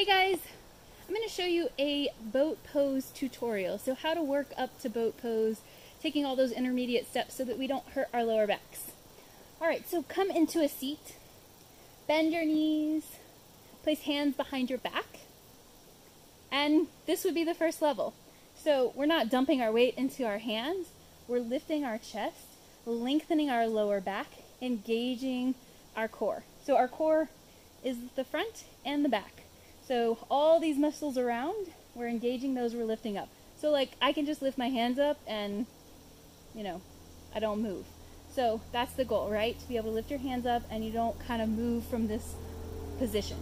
Hey guys, I'm going to show you a boat pose tutorial. So how to work up to boat pose, taking all those intermediate steps so that we don't hurt our lower backs. Alright, so come into a seat, bend your knees, place hands behind your back, and this would be the first level. So we're not dumping our weight into our hands, we're lifting our chest, lengthening our lower back, engaging our core. So our core is the front and the back. So all these muscles around, we're engaging those, we're lifting up. So like I can just lift my hands up and, I don't move. So that's the goal, right? To be able to lift your hands up and you don't kind of move from this position.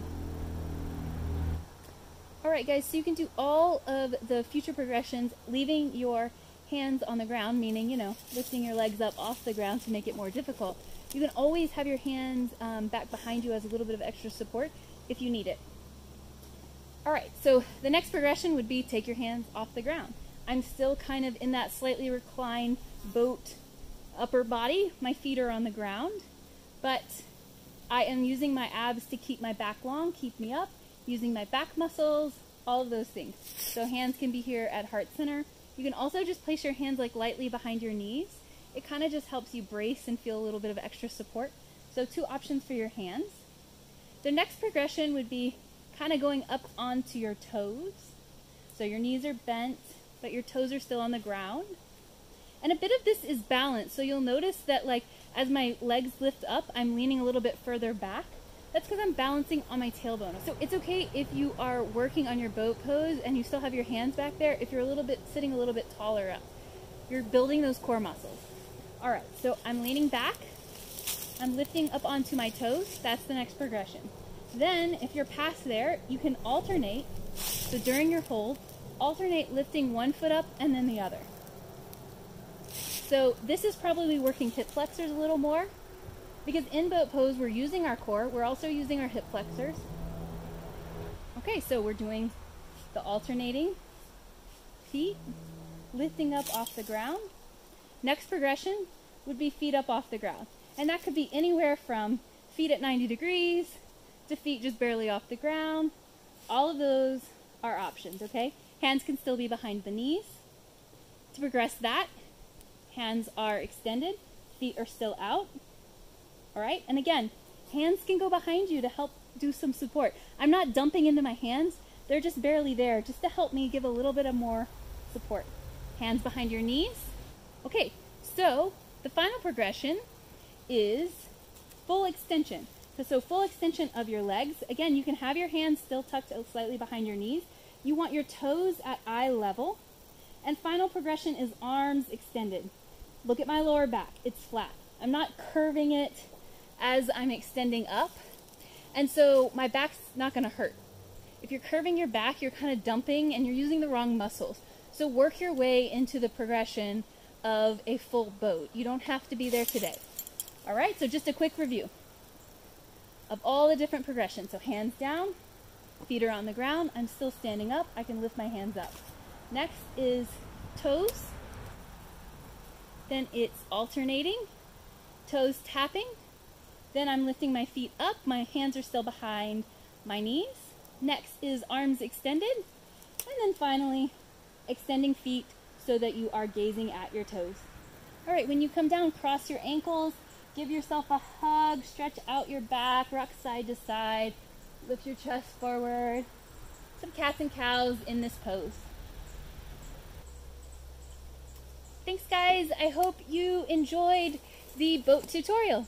Alright guys, so you can do all of the future progressions leaving your hands on the ground, meaning, lifting your legs up off the ground to make it more difficult. You can always have your hands back behind you as a little bit of extra support if you need it. Alright, so the next progression would be take your hands off the ground. I'm still kind of in that slightly reclined boat upper body. My feet are on the ground, but I am using my abs to keep my back long, keep me up, using my back muscles, all of those things. So hands can be here at heart center. You can also just place your hands like lightly behind your knees. It kind of just helps you brace and feel a little bit of extra support. So two options for your hands. The next progression would be kind of going up onto your toes. So your knees are bent, but your toes are still on the ground. And a bit of this is balance. So you'll notice that as my legs lift up, I'm leaning a little bit further back. That's because I'm balancing on my tailbone. So it's okay if you are working on your boat pose and you still have your hands back there if you're sitting a little bit taller up. You're building those core muscles. All right, so I'm leaning back. I'm lifting up onto my toes. That's the next progression. Then, if you're past there, you can alternate. So during your hold, alternate lifting one foot up and then the other. So this is probably working hip flexors a little more, because in boat pose, we're using our core. We're also using our hip flexors. Okay, so we're doing the alternating feet, lifting up off the ground. Next progression would be feet up off the ground. And that could be anywhere from feet at 90 degrees, to feet just barely off the ground. All of those are options, okay? Hands can still be behind the knees. To progress that, hands are extended, feet are still out. All right, and again, hands can go behind you to help do some support. I'm not dumping into my hands, they're just barely there, just to help me give a little bit of more support. Hands behind your knees. Okay, so the final progression is full extension. So full extension of your legs. Again, you can have your hands still tucked slightly behind your knees. You want your toes at eye level. And final progression is arms extended. Look at my lower back. It's flat. I'm not curving it as I'm extending up. And so my back's not going to hurt. If you're curving your back, you're kind of dumping and you're using the wrong muscles. So work your way into the progression of a full boat. You don't have to be there today. All right, so just a quick review of all the different progressions. So hands down, feet are on the ground, I'm still standing up, I can lift my hands up. Next is toes, then it's alternating, toes tapping, then I'm lifting my feet up, my hands are still behind my knees. Next is arms extended, and then finally extending feet so that you are gazing at your toes. All right, when you come down, cross your ankles, give yourself a hug, stretch out your back, rock side to side, lift your chest forward. Some cats and cows in this pose. Thanks guys, I hope you enjoyed the boat tutorial.